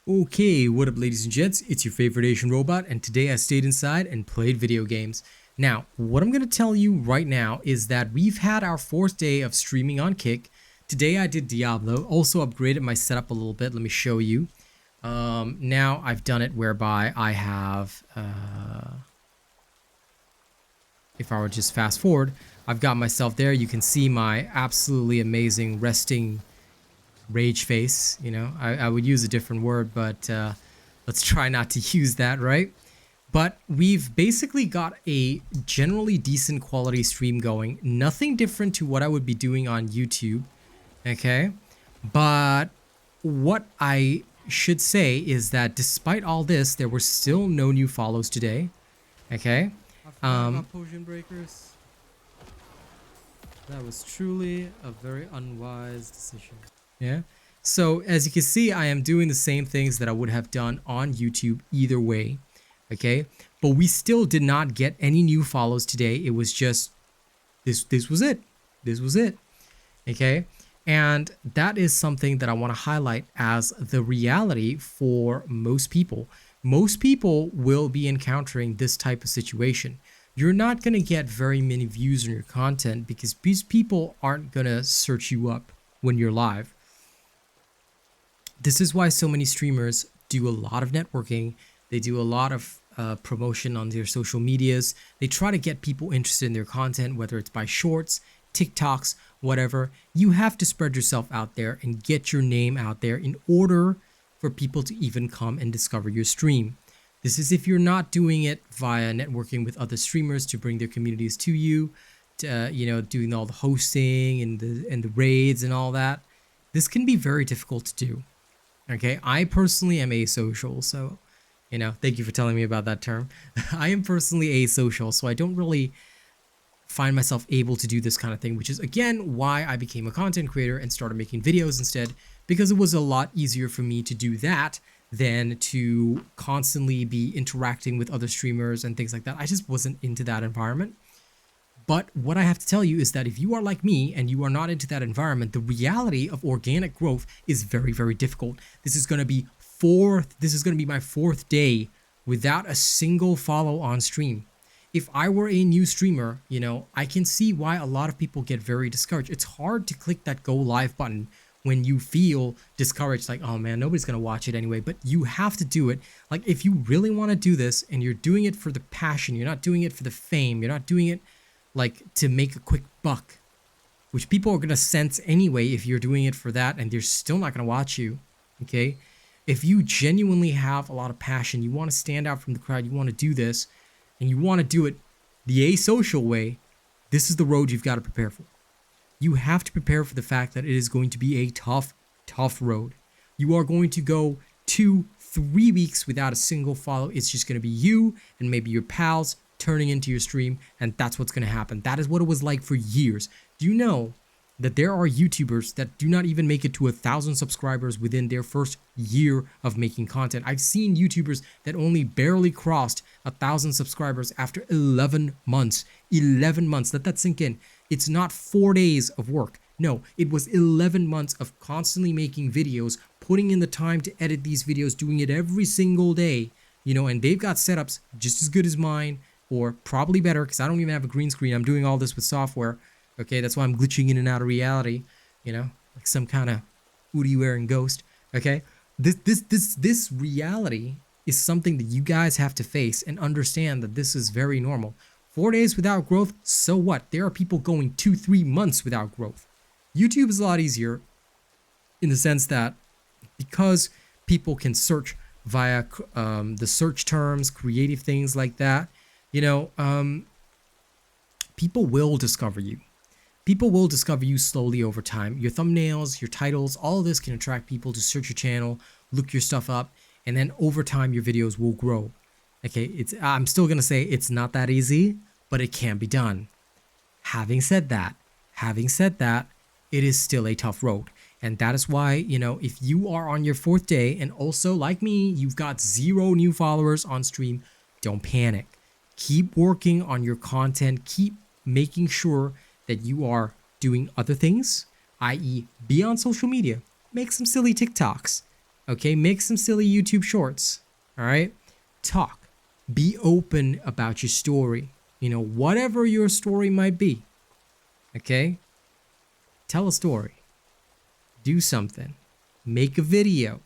Okay, what up ladies and gents, it's your favorite Asian robot, and today I stayed inside and played video games. Now, what I'm going to tell you right now is that we've had our 4th day of streaming on Kick. Today I did Diablo, also upgraded my setup a little bit, let me show you. Now I've done it whereby I have, if I were just fast forward, I've got myself there. You can see my absolutely amazing resting rage face. You know, I would use a different word, but let's try not to use that, right? But we've basically got a generally decent quality stream going. Nothing different to what I would be doing on YouTube, okay? But what I should say is that despite all this, there were still no new follows today, okay? Potion breakers. That was truly a very unwise decision. Yeah. So as you can see, I am doing the same things that I would have done on YouTube either way. Okay. But we still did not get any new follows today. It was just this was it. This was it. Okay. And that is something that I want to highlight as the reality for most people. Most people will be encountering this type of situation. You're not going to get very many views on your content because these people aren't going to search you up when you're live. This is why so many streamers do a lot of networking. They do a lot of promotion on their social medias. They try to get people interested in their content, whether it's by shorts, TikToks, whatever. You have to spread yourself out there and get your name out there in order for people to even come and discover your stream. This is if you're not doing it via networking with other streamers to bring their communities to you, doing all the hosting and the raids and all that. This can be very difficult to do. Okay, I personally am asocial, so, thank you for telling me about that term. I am personally asocial, so I don't really find myself able to do this kind of thing, which is, again, why I became a content creator and started making videos instead, because it was a lot easier for me to do that than to constantly be interacting with other streamers and things like that. I just wasn't into that environment. But what I have to tell you is that if you are like me and you are not into that environment, the reality of organic growth is very, very difficult. This is going to be my 4th day without a single follow on stream. If I were a new streamer, I can see why a lot of people get very discouraged. It's hard to click that go live button when you feel discouraged, like, oh man, nobody's going to watch it anyway, but you have to do it. Like, if you really want to do this and you're doing it for the passion, you're not doing it for the fame, you're not doing it like to make a quick buck, which people are going to sense anyway if you're doing it for that and they're still not going to watch you, okay? If you genuinely have a lot of passion, you want to stand out from the crowd, you want to do this, and you want to do it the asocial way, this is the road you've got to prepare for. You have to prepare for the fact that it is going to be a tough, tough road. You are going to go 2-3 weeks without a single follow. It's just going to be you and maybe your pals turning into your stream, and that's what's going to happen. That is what it was like for years. Do you know that there are YouTubers that do not even make it to 1,000 subscribers within their first year of making content? I've seen YouTubers that only barely crossed 1,000 subscribers after 11 months. 11 months. Let that sink in. It's not 4 days of work. No, it was 11 months of constantly making videos, putting in the time to edit these videos, doing it every single day, and they've got setups just as good as mine, or probably better, because I don't even have a green screen. I'm doing all this with software. Okay, that's why I'm glitching in and out of reality, like some kind of hoodie wearing ghost. Okay, this reality is something that you guys have to face and understand that this is very normal. 4 days without growth, so what? There are people going 2-3 months without growth. YouTube is a lot easier in the sense that because people can search via the search terms, creative things like that, people will discover you. People will discover you slowly over time. Your thumbnails, your titles, all of this can attract people to search your channel, look your stuff up, and then over time your videos will grow. Okay, I'm still going to say it's not that easy, but it can be done. Having said that, it is still a tough road. And that is why, if you are on your 4th day and also like me, you've got 0 new followers on stream, don't panic. Keep working on your content. Keep making sure that you are doing other things, i.e. be on social media, make some silly TikToks, Okay, make some silly YouTube shorts. All right, talk, be open about your story. You know, whatever your story might be. Okay, tell a story, do something, make a video.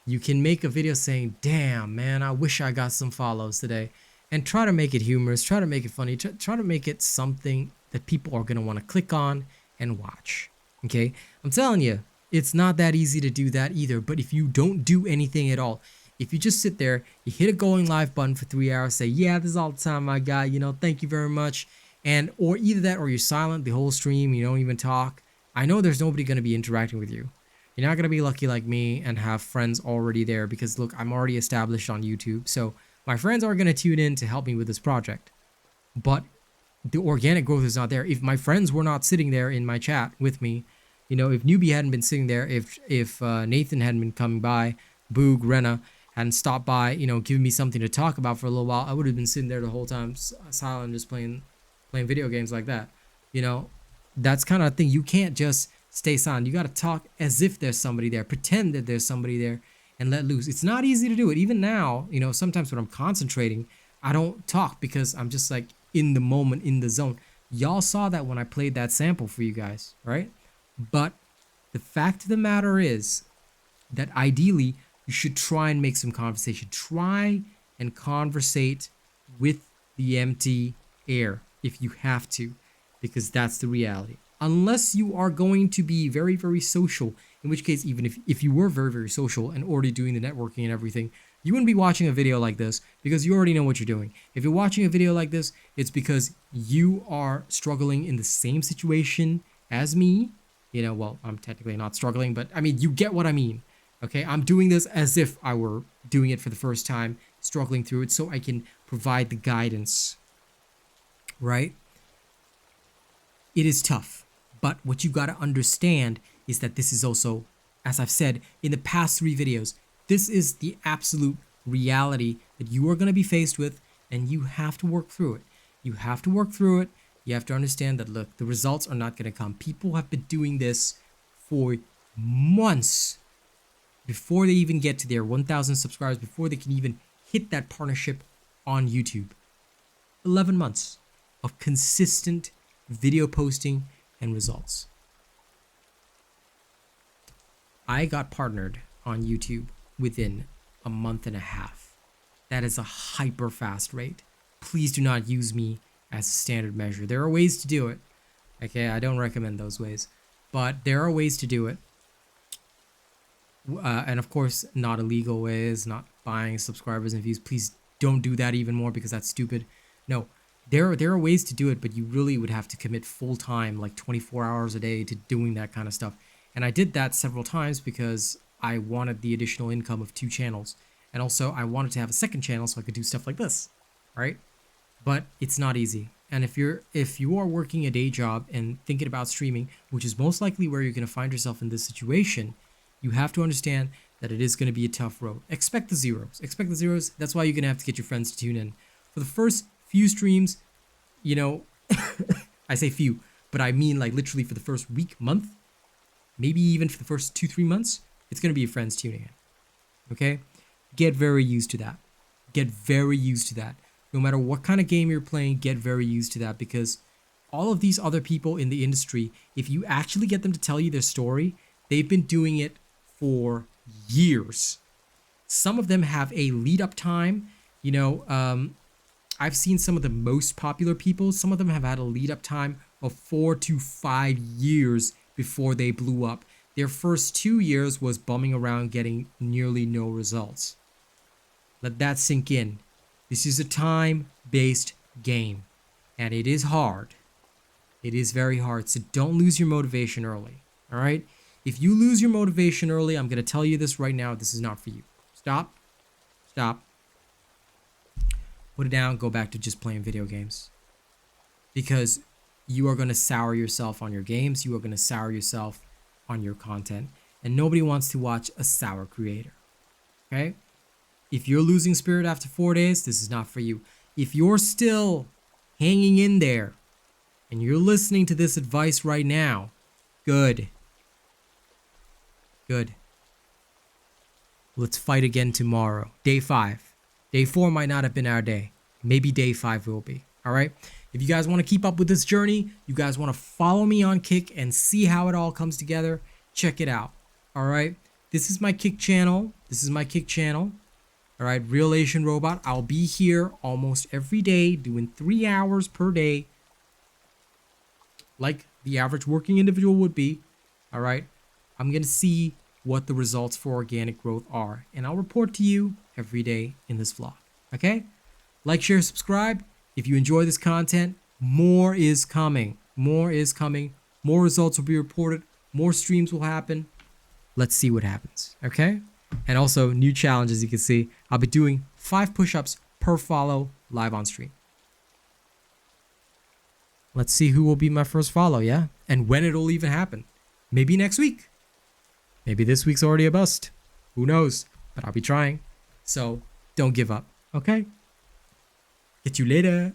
You can make a video saying, damn, man, I wish I got some follows today. And try to make it humorous, try to make it funny, try to make it something that people are going to want to click on and watch. Okay, I'm telling you, it's not that easy to do that either. But if you don't do anything at all, if you just sit there, you hit a going live button for 3 hours, say, yeah, this is all the time I got, you know, thank you very much. And or either that or you're silent the whole stream, you don't even talk. I know there's nobody going to be interacting with you. You're not going to be lucky like me and have friends already there because look, I'm already established on YouTube. So my friends are going to tune in to help me with this project. But the organic growth is not there. If my friends were not sitting there in my chat with me, you know, if Newbie hadn't been sitting there, if Nathan hadn't been coming by, Boog, Rena hadn't stopped by, you know, giving me something to talk about for a little while, I would have been sitting there the whole time silent, just playing video games like that. You know, that's kind of thing. You can't just stay silent. You got to talk as if there's somebody there. Pretend that there's somebody there and let loose. It's not easy to do it. Even now, you know, sometimes when I'm concentrating, I don't talk because I'm just like in the moment, in the zone. Y'all saw that when I played that sample for you guys, right? But the fact of the matter is that ideally you should try and make some conversation. Try and conversate with the empty air if you have to, because that's the reality. Unless you are going to be very, very social, in which case, even if you were very, very social and already doing the networking and everything, you wouldn't be watching a video like this because you already know what you're doing. If you're watching a video like this, it's because you are struggling in the same situation as me. You know, well, I'm technically not struggling, but I mean, you get what I mean. Okay, I'm doing this as if I were doing it for the first time, struggling through it so I can provide the guidance, right? It is tough, but what you got to understand is that this is also, as I've said in the past 3 videos, this is the absolute reality that you are going to be faced with, and you have to work through it. You have to work through it. You have to understand that, look, the results are not going to come. People have been doing this for months before they even get to their 1,000 subscribers, before they can even hit that partnership on YouTube. 11 months of consistent video posting and results. I got partnered on YouTube within a month and a half. That is a hyper fast rate. Please do not use me as a standard measure. There are ways to do it. Okay, I don't recommend those ways, but there are ways to do it. And of course, not illegal ways, not buying subscribers and views. Please don't do that even more because that's stupid. No, there are ways to do it, but you really would have to commit full time, like 24 hours a day to doing that kind of stuff. And I did that several times because I wanted the additional income of 2 channels. And also I wanted to have a second channel so I could do stuff like this, right? But it's not easy. And if you are working a day job and thinking about streaming, which is most likely where you're going to find yourself in this situation, you have to understand that it is going to be a tough road. Expect the zeros. Expect the zeros. That's why you're going to have to get your friends to tune in. For the first few streams, you know, I say few, but I mean like literally for the first week, month, maybe even for the first 2-3 months, it's going to be your friends tuning in. Okay? Get very used to that. Get very used to that. No matter what kind of game you're playing, get very used to that, because all of these other people in the industry, if you actually get them to tell you their story, they've been doing it for years. Some of them have a lead up time. You know, I've seen some of the most popular people. Some of them have had a lead up time of 4 to 5 years before they blew up. Their first 2 years was bumming around getting nearly no results. Let that sink in. This is a time-based game, and it is hard. It is very hard, so don't lose your motivation early, all right? If you lose your motivation early, I'm going to tell you this right now, this is not for you. Stop. Stop. Put it down, go back to just playing video games. Because you are going to sour yourself on your games, you are going to sour yourself on your content, and nobody wants to watch a sour creator, okay? If you're losing spirit after 4 days, this is not for you. If you're still hanging in there and you're listening to this advice right now, good. Good. Let's fight again tomorrow. Day 5. Day 4 might not have been our day. Maybe day 5 will be. All right. If you guys want to keep up with this journey, you guys want to follow me on Kick and see how it all comes together, check it out. All right. This is my Kick channel. All right. Real Asian Robot. I'll be here almost every day doing 3 hours per day, like the average working individual would be. All right. I'm going to see what the results for organic growth are, and I'll report to you every day in this vlog. Okay? Like, share, subscribe. If you enjoy this content, more is coming. More results will be reported. More streams will happen. Let's see what happens. Okay? And also, new challenges, you can see. I'll be doing 5 push-ups per follow live on stream. Let's see who will be my first follow, yeah? And when it'll even happen. Maybe next week. Maybe this week's already a bust. Who knows? But I'll be trying. So don't give up, okay? Get you later.